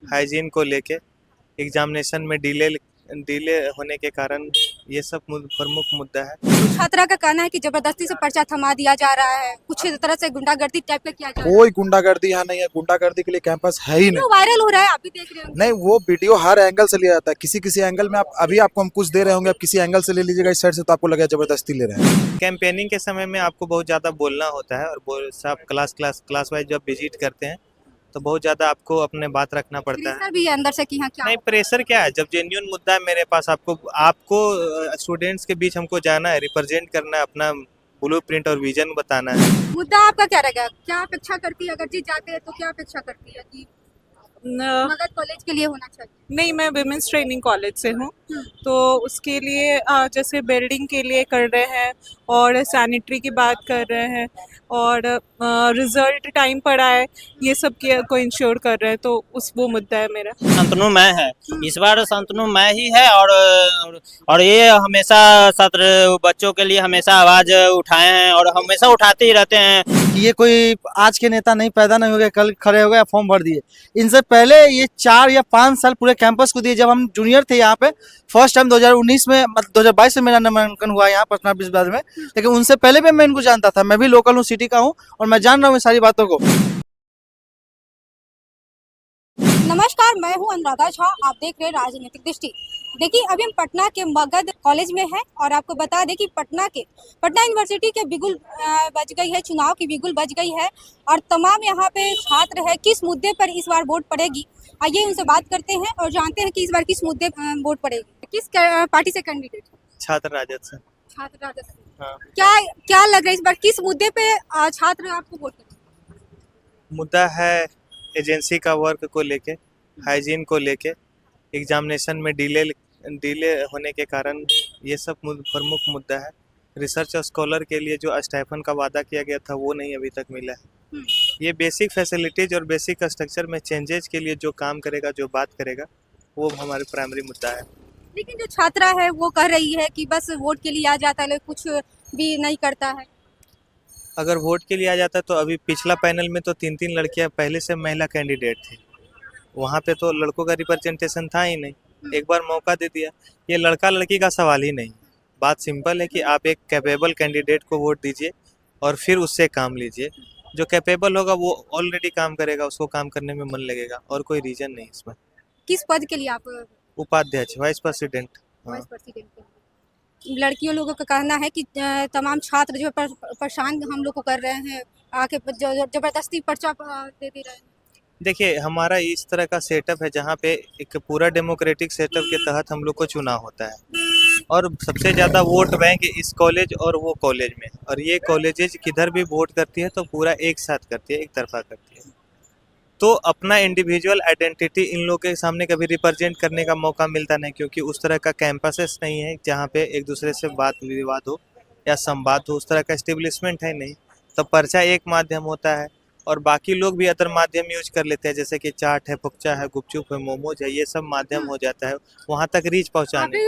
Hygiene को लेके examination में डिले होने के कारण ये सब प्रमुख मुद्दा है। कुछ छात्रा का कहना है कि जबरदस्ती से पर्चा थमा दिया जा रहा है, कुछ तरह से गुंडागर्दी टाइप का किया जा रहा है। कोई गुंडागर्दी यहाँ नहीं है, गुंडागर्दी के लिए कैंपस है ही नहीं। वीडियो वायरल हो रहा है, आप भी देख रहे होंगे। नहीं, वो वीडियो हर एंगल से लिया जाता है, किसी किसी एंगल में आप अभी आपको हम कुछ दे रहे होंगे, आप किसी एंगल से ले लीजिएगा इस साइड से तो आपको लगेगा जबरदस्ती ले रहे हैं। कैंपेनिंग के समय में आपको बहुत ज़्यादा बोलना होता है और सब क्लास वाइज जब विजिट करते हैं तो बहुत ज़्यादा आपको अपने बात रखना पड़ता है। प्रेशर भी है अंदर से कि हाँ क्या नहीं, प्रेशर क्या है, जब जेन्युइन मुद्दा है मेरे पास, आपको स्टूडेंट्स के बीच हमको जाना है, रिप्रेजेंट करना है, अपना ब्लूप्रिंट और विजन बताना है। मुद्दा आपका क्या रहेगा, क्या अपेक्षा करती है, अगर जीत जाते हैं तो क्या अपेक्षा करती है कि मगध कॉलेज के लिए होना चाहिए? नहीं, मैं विमेंस ट्रेनिंग कॉलेज से हूँ, तो उसके लिए जैसे बिल्डिंग के लिए कर रहे हैं और सैनिटरी की बात कर रहे हैं और रिजल्ट टाइम पड़ा है, ये सब को इंश्योर कर रहे हैं, तो वो मुद्दा है मेरा। शांतनु मैं है, इस बार शांतनु मैं ही है और ये हमेशा छात्र बच्चों के लिए हमेशा आवाज उठाए हैं और हमेशा उठाते ही रहते हैं कि ये कोई आज के नेता नहीं, पैदा नहीं हो गए, कल खड़े हो गए, फॉर्म भर दिए। इनसे पहले ये 4 या 5 साल पूरे कैंपस को दिए। जब हम जूनियर थे यहाँ पे फर्स्ट टाइम 2019 में, मतलब 2022 में मेरा नामांकन हुआ यहाँ पटना विश्वविद्यालय में, लेकिन उनसे पहले भी मैं इनको जानता था। मैं भी लोकल हूँ, सिटी का हूँ और मैं जान रहा हूँ सारी बातों को। नमस्कार, मैं हूं अनुराधा झा, आप देख रहे हैं राजनीतिक दृष्टि। देखिए, अभी हम पटना के मगध कॉलेज में हैं और आपको बता दें कि पटना यूनिवर्सिटी के बिगुल बज गई है, चुनाव की बिगुल बज गई है और तमाम यहाँ पे छात्र है। किस मुद्दे पर इस बार वोट पड़ेगी, आइए उनसे बात करते हैं और जानते हैं कि इस बार किस मुद्दे पर वोट पड़ेगी। किस पार्टी से कैंडिडेट? छात्र राजद से। छात्र राजद से। हाँ। क्या लग रहा है इस बार किस मुद्दे पे छात्र आपको वोट करेंगे? मुद्दा है एजेंसी का वर्क को लेके, हाइजीन को लेके एग्जामिनेशन में डिले होने के कारण ये सब प्रमुख मुद्दा है। रिसर्च स्कॉलर के लिए जो स्टाइपेंड का वादा किया गया था वो नहीं अभी तक मिला है। ये बेसिक फैसिलिटीज और बेसिक स्ट्रक्चर में चेंजेस के लिए जो काम करेगा, जो बात करेगा, वो हमारे प्राइमरी मुद्दा है। लेकिन जो छात्रा है वो कह रही है कि बस वोट के लिए आ जाता है, कुछ भी नहीं करता है। अगर वोट के लिए आ जाता तो अभी पिछला पैनल में तो 3 लड़कियां पहले से महिला कैंडिडेट थी, वहाँ पे तो लड़कों का रिप्रेजेंटेशन था ही नहीं। एक बार मौका दे दिया। ये लड़का लड़की का सवाल ही नहीं, बात सिंपल है कि आप एक कैपेबल कैंडिडेट को वोट दीजिए और फिर उससे काम लीजिए। जो कैपेबल होगा वो ऑलरेडी काम करेगा, उसको काम करने में मन लगेगा और कोई रीजन नहीं इसमें। किस पद के लिए आप? उपाध्यक्ष, वाइस प्रेसिडेंट। वाइस प्रेसिडेंट के लिए। लड़कियों लोगों का कहना है कि तमाम छात्र जो परेशान हम लोग को कर रहे हैं, आके जबरदस्ती पर्चा दे रहे हैं। देखिए, हमारा इस तरह का सेटअप है जहाँ पे एक पूरा डेमोक्रेटिक सेटअप के तहत हम लोग को चुनाव होता है और सबसे ज़्यादा वोट बैंक इस कॉलेज और वो कॉलेज में, और ये कॉलेजेज किधर भी वोट करती है तो पूरा एक साथ करती है, एक तरफा करती है। तो अपना इंडिविजुअल आइडेंटिटी इन लोगों के सामने कभी रिप्रेजेंट करने का मौका मिलता नहीं, क्योंकि उस तरह का कैंपसेस नहीं है जहाँ पे एक दूसरे से बात विवाद हो या संवाद हो, उस तरह का एस्टेब्लिशमेंट है नहीं। तो पर्चा एक माध्यम होता है और बाकी लोग भी अदर माध्यम यूज कर लेते हैं, जैसे कि चाट है, फुकचा है, गुपचुप है, मोमोज है, ये सब माध्यम हो जाता है वहाँ तक रीच पहुँचाने।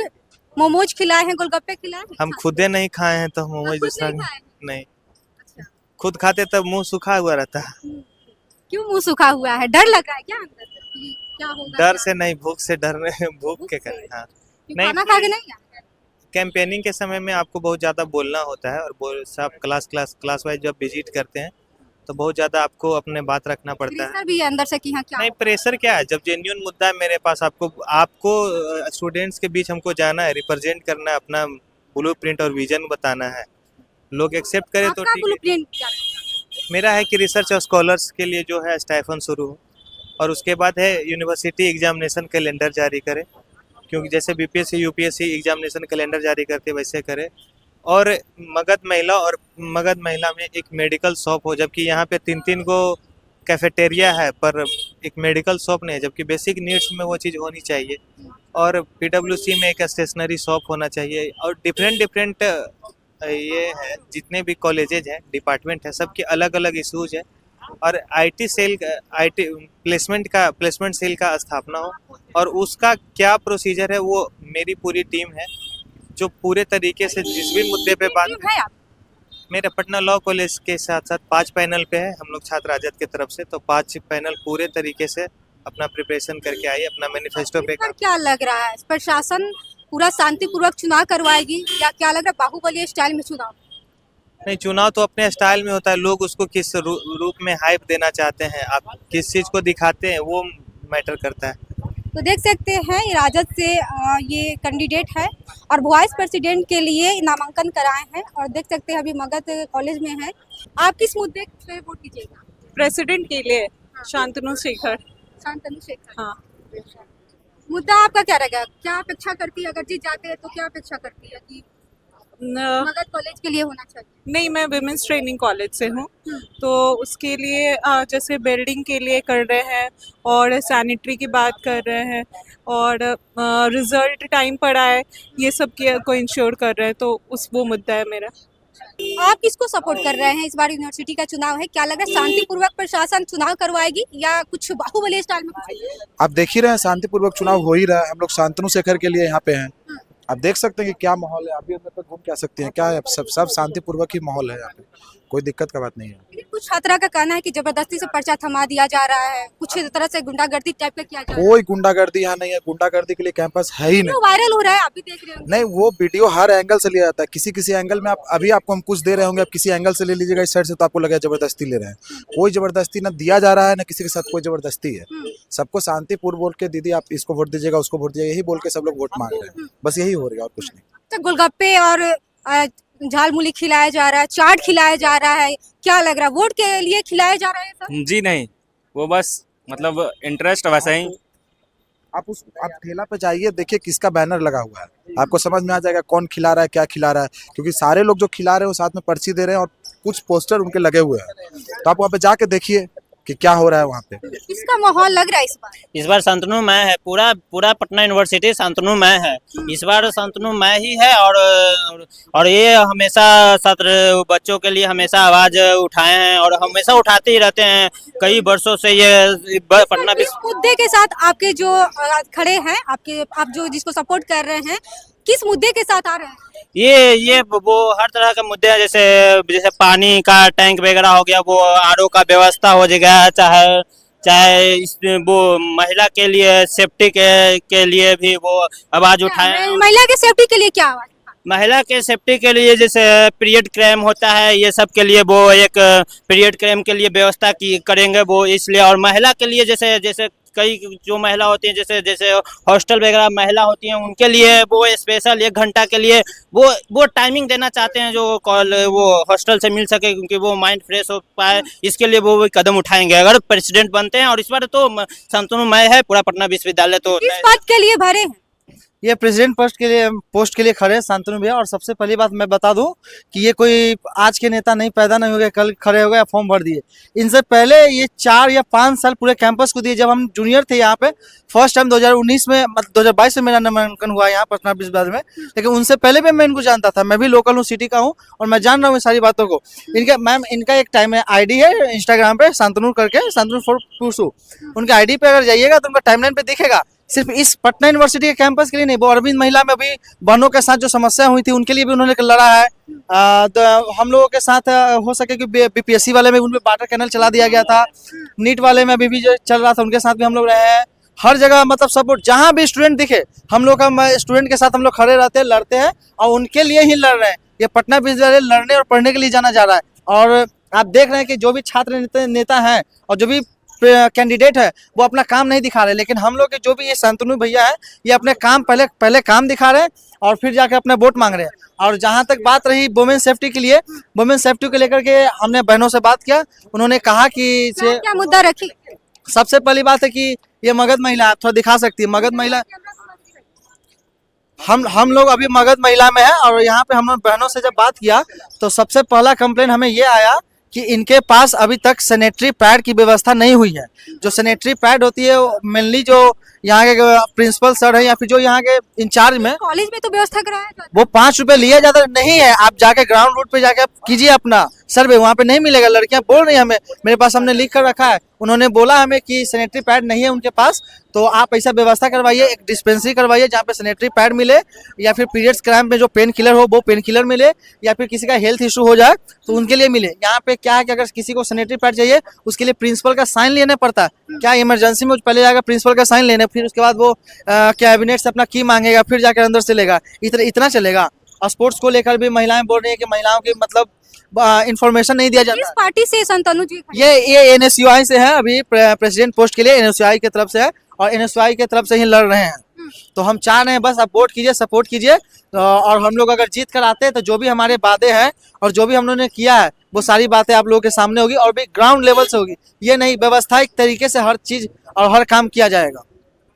मोमोज खिलाए हैं, गोलगप्पे खिलाए हैं? हम खुदे नहीं खाए हैं तो मोमोज दूसरा नहीं। अच्छा। खुद खाते तब मुंह सूखा हुआ रहता है। क्यों मुंह सूखा हुआ है? डर लग रहा है क्या अंदर से कि क्या होगा? डर से नहीं, भूख से डरने, भूख के कारण। हाँ, नहीं, खाना खा के नहीं आए? कैंपेनिंग के समय में आपको बहुत ज़्यादा बोलना होता है और सब क्लास वाइज जब विजिट करते हैं तो बहुत ज़्यादा आपको अपने बात रखना पड़ता है। प्रेशर भी है अंदर से कि हाँ क्या? नहीं, प्रेशर क्या है, जब जेन्युइन मुद्दा है मेरे पास, आपको स्टूडेंट्स के बीच हमको जाना है, रिप्रेजेंट करना है, अपना ब्लूप्रिंट और विजन बताना है। लोग एक्सेप्ट करें तो आपका ठीक है। ब्लूप्रिंट क्या है? मेरा है कि रिसर्च और स्कॉलर्स के लिए जो है स्टाइपेंड शुरू हो और उसके बाद है यूनिवर्सिटी एग्जामिनेशन कैलेंडर जारी करे, क्योंकि जैसे बीपीएससी यूपीएससी एग्जामिनेशन कैलेंडर जारी करते वैसे करे। और मगध महिला में एक मेडिकल शॉप हो, जबकि यहाँ पे 3 गो कैफेटेरिया है पर एक मेडिकल शॉप नहीं है, जबकि बेसिक नीड्स में वो चीज़ होनी चाहिए। और पीडब्ल्यूसी में एक स्टेशनरी शॉप होना चाहिए और डिफरेंट ये है, जितने भी कॉलेजेज हैं, डिपार्टमेंट है, सबके अलग अलग इशूज़ है। और आईटी प्लेसमेंट सेल का स्थापना हो और उसका क्या प्रोसीजर है, वो मेरी पूरी टीम है जो पूरे तरीके से जिस भी मुद्दे पे बात है। आप मेरे पटना लॉ कॉलेज के साथ साथ 5 पैनल पे है हम लोग छात्र राजद की तरफ से, तो 5 पैनल पूरे तरीके से अपना प्रिपरेशन करके आई, अपना मैनिफेस्टो पे पर क्या लग रहा है, प्रशासन पूरा शांतिपूर्वक चुनाव करवाएगी या क्या लग रहा है बाहुबली स्टाइल में चुनाव? नहीं, चुनाव तो अपने स्टाइल में होता है, लोग उसको किस रूप में हाइप देना चाहते हैं, आप किस चीज़ को दिखाते हैं वो मैटर करता है। तो देख सकते हैं राजद से ये कैंडिडेट है और वाइस प्रेसिडेंट के लिए नामांकन कराए हैं और देख सकते हैं अभी मगध कॉलेज में है। आप किस मुद्दे पे वोट कीजिएगा? प्रेसिडेंट के लिए शांतनु शेखर। शांतनु शेखर। हाँ। मुद्दा आपका क्या रहेगा, क्या अपेक्षा करती है अगर जीत जाते हैं तो क्या अपेक्षा करती है कि मगध कॉलेज के लिए होना चाहिए? नहीं, मैं विमेंस ट्रेनिंग कॉलेज से हूँ, तो उसके लिए जैसे बिल्डिंग के लिए कर रहे हैं और सैनिटरी की बात कर रहे हैं और रिजल्ट टाइम पड़ा है, ये सब को इंश्योर कर रहे हैं, तो वो मुद्दा है मेरा। आप किसको सपोर्ट कर रहे हैं? इस बार यूनिवर्सिटी का चुनाव है, क्या लग रहा है शांतिपूर्वक प्रशासन चुनाव करवाएगी या कुछ बाहुबली स्टाइल में कुछ? आप देख ही रहे हैं शांतिपूर्वक चुनाव हो ही रहा है। हम लोग शांतनु शेखर के लिए यहाँ पे हैं। आप देख सकते हैं कि क्या माहौल है, अभी अंदर तक घूम के आ सकते हैं। क्या है, सब शांतिपूर्वक ही माहौल है यहाँ पे, कोई दिक्कत का बात नहीं है। लेकिन कुछ छात्रा का कहना है कि जबरदस्ती से पर्चा थमा दिया जा रहा है, कुछ तरह से गुंडागर्दी टाइप का किया जा रहा है। कोई गुंडागर्दी यहाँ नहीं है, गुंडागर्दी के लिए कैंपस है ही नहीं। तो वायरल हो रहा है, आप भी देख रहे हो। नहीं, वो वीडियो हर एंगल से लिया जाता है, किसी किसी एंगल में। आप अभी आपको हम कुछ दे रहे होंगे, आप किसी एंगल से ले लीजिएगा इस साइड से, तो आपको लगेगा जबरदस्ती ले रहे हैं। कोई जबरदस्ती ना दिया जा रहा है, ना किसी के साथ कोई जबरदस्ती है। सबको शांतिपूर्ण बोल के, दीदी आप इसको वोट दीजिएगा, उसको वोट दीजिएगा, यही बोल के सब लोग वोट मांग रहे हैं। बस यही हो रहा है और कुछ नहीं। तो गोलगप्पे और झाल मूली खिलाया जा रहा है, चाट खिलाया जा रहा है, क्या लग रहा है वोट के लिए खिलाया जा रहा है सब? जी नहीं, वो बस मतलब इंटरेस्ट वैसा ही। आप ठेला पे जाइए, देखिए किसका बैनर लगा हुआ है, आपको समझ में आ जाएगा कौन खिला रहा है, क्या खिला रहा है। क्योंकि सारे लोग जो खिला रहे हैं वो साथ में पर्ची दे रहे हैं और कुछ पोस्टर उनके लगे हुए हैं। तो आप वहाँ पे जाके देखिए कि क्या हो रहा है वहाँ पे। किसका माहौल लग रहा है इस बार? इस बार शांतनुमय है, पूरा पटना यूनिवर्सिटी शांतनुमय है। इस बार शांतनुमय ही है और ये हमेशा छात्र बच्चों के लिए हमेशा आवाज उठाए हैं और हमेशा उठाते ही रहते हैं। कई वर्षों से ये पटना इस मुद्दे के साथ आपके जो खड़े हैं, आप जो जिसको सपोर्ट कर रहे हैं, किस मुद्दे के साथ आ रहे हैं? ये वो हर तरह के मुद्दे हैं, जैसे पानी का टैंक वगैरह हो गया, वो आरओ का व्यवस्था हो गया, चाहे वो महिला के लिए सेफ्टी के लिए भी वो आवाज उठाए। महिला के सेफ्टी के लिए क्या आवाज? महिला के सेफ्टी के लिए जैसे पीरियड क्राइम होता है, ये सब के लिए वो एक पीरियड क्राइम के लिए व्यवस्था करेंगे वो, इसलिए। और महिला के लिए जैसे कई जो महिला होती हैं, जैसे हॉस्टल वगैरह महिला होती हैं, उनके लिए वो स्पेशल 1 घंटा के लिए वो टाइमिंग देना चाहते हैं, जो वो हॉस्टल से मिल सके, क्योंकि वो माइंड फ्रेश हो पाए। इसके लिए वो कदम उठाएंगे अगर प्रेसिडेंट बनते हैं। और इस बार तो शांतनुमय है पूरा पटना विश्वविद्यालय। तो किस बात के लिए भरे हैं? ये प्रेसिडेंट पोस्ट के लिए खड़े हैं शांतनु भैया। और सबसे पहली बात मैं बता दूं कि ये कोई आज के नेता नहीं, पैदा नहीं हो गए, कल खड़े हो गए, फॉर्म भर दिए। इनसे पहले ये 4 या 5 साल पूरे कैंपस को दिए। जब हम जूनियर थे यहाँ पे फर्स्ट टाइम 2019 में, मतलब 2022 में मेरा नामांकन हुआ यहाँ पटना विश्वविद्यालय में, लेकिन उनसे पहले भी मैं इनको जानता था। मैं भी लोकल हूँ, सिटी का हूँ, और मैं जान रहा हूँ सारी बातों को। इनका एक टाइम है, ID है इंस्टाग्राम पे शांतनु करके, शांतनु फॉर टूसू। उनके ID पे अगर जाइएगा तो उनका टाइमलाइन पे दिखेगा। सिर्फ इस पटना यूनिवर्सिटी के कैंपस के लिए नहीं, वो अरविंद महिला में भी बहनों के साथ जो समस्या हुई थी उनके लिए भी उन्होंने लड़ा है। तो हम लोगों के साथ हो सके कि BPSC वाले में उन पे वाटर कैनल चला दिया गया था, नीट वाले में भी जो चल रहा था उनके साथ भी हम लोग रहे हैं। हर जगह मतलब सपोर्ट, जहाँ भी स्टूडेंट दिखे हम लोग का स्टूडेंट के साथ हम लोग खड़े रहते हैं, लड़ते हैं और उनके लिए ही लड़ रहे हैं। ये पटना विश्वविद्यालय लड़ने और पढ़ने के लिए जाना जा रहा है। और आप देख रहे हैं कि जो भी छात्र नेता हैं और जो भी कैंडिडेट है वो अपना काम नहीं दिखा रहे, लेकिन हम लोग के जो भी ये शांतनु भैया है ये अपने काम पहले काम दिखा रहे हैं और फिर जाके अपना वोट मांग रहे हैं। और जहां तक बात रही वुमेन सेफ्टी के लिए, वुमेन सेफ्टी को लेकर के हमने बहनों से बात किया, उन्होंने कहा कि क्या मुद्दा रखी? सबसे पहली बात है कि ये मगध महिला थोड़ा दिखा सकती है। मगध महिला, हम लोग अभी मगध महिला में है और यहाँ पे हम बहनों से जब बात किया तो सबसे पहला कंप्लेन हमें ये आया कि इनके पास अभी तक सैनिटरी पैड की व्यवस्था नहीं हुई है। जो सैनिटरी पैड होती है मेनली जो यहाँ के प्रिंसिपल सर है या फिर जो यहाँ के इंचार्ज में, कॉलेज में तो व्यवस्था कराया जाता वो 5 रुपए लिया जाता नहीं है। आप जाके ग्राउंड रूट पे जाके आप कीजिए अपना सर्वे, वहाँ पे नहीं मिलेगा। लड़कियां बोल रही है हमें, मेरे पास हमने लिख कर रखा है, उन्होंने बोला हमें कि सैनिटरी पैड नहीं है उनके पास, तो आप ऐसा व्यवस्था करवाइए, एक डिस्पेंसरी करवाइए जहाँ पे सैनिटरी पैड मिले, या फिर पीरियड्स क्राइम में जो पेन किलर हो वो पेन किलर मिले, या फिर किसी का हेल्थ इशू हो जाए तो उनके लिए मिले। यहाँ पे क्या है कि अगर किसी को सैनिटरी पैड चाहिए उसके लिए प्रिंसिपल का साइन लेना पड़ता है। क्या इमरजेंसी में पहले जाकर प्रिंसिपल का साइन लेने, फिर उसके बाद वो कैबिनेट से अपना की मांगेगा, फिर जाकर अंदर से लेगा, इतना चलेगा। और स्पोर्ट्स को लेकर भी महिलाएं बोल रही है कि महिलाओं की मतलब इंफॉर्मेशन नहीं दिया किस जाता। पार्टी से संतनु जी खड़े? ये एनएसयूआई से है, अभी प्रेसिडेंट पोस्ट के लिए एनएसयूआई की तरफ से है और एनएसयूआई की तरफ से ही लड़ रहे हैं। तो हम चाह रहे हैं बस आप वोट कीजिए, सपोर्ट कीजिए, और हम लोग अगर जीत कर आते हैं तो जो भी हमारे वादे हैं और जो भी हम लोगों ने किया है वो सारी बातें आप लोगों के सामने होगी, और भी ग्राउंड लेवल से होगी। ये नहीं, व्यवस्थायिक तरीके से हर चीज और हर काम किया जाएगा।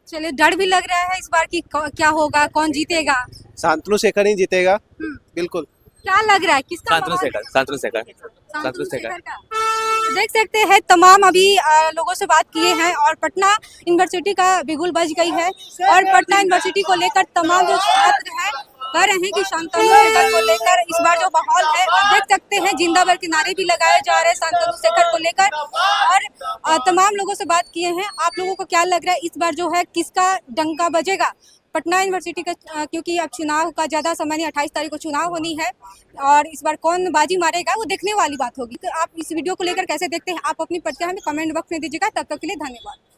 चलिए, डर भी लग रहा है इस बार की क्या होगा, कौन जीतेगा? शांतनु शेखर ही जीतेगा, बिल्कुल। क्या लग रहा है, किसका शांतनु माहौल है? शेखर, शांतनु शेखर, शांतनु शांतनु शेखर। शेखर का। तो देख सकते हैं तमाम अभी लोगों से बात किए हैं और पटना यूनिवर्सिटी का बिगुल बज गई है, और पटना यूनिवर्सिटी को लेकर तमाम जो छात्र हैं कह रहे हैं कि शांतनु शेखर को लेकर इस बार जो माहौल है, आप देख सकते हैं जिंदाबाद के नारे भी लगाए जा रहे हैं शांतनु शेखर को लेकर। और तमाम लोगों से बात किए हैं, आप लोगों को क्या लग रहा है इस बार जो है किसका डंका बजेगा पटना यूनिवर्सिटी का? क्योंकि अब चुनाव का ज़्यादा समय नहीं, 28 तारीख को चुनाव होनी है, और इस बार कौन बाजी मारेगा वो देखने वाली बात होगी। तो आप इस वीडियो को लेकर कैसे देखते हैं, आप अपनी प्रतिक्रिया हमें कमेंट बॉक्स में दीजिएगा। तब तक के लिए धन्यवाद।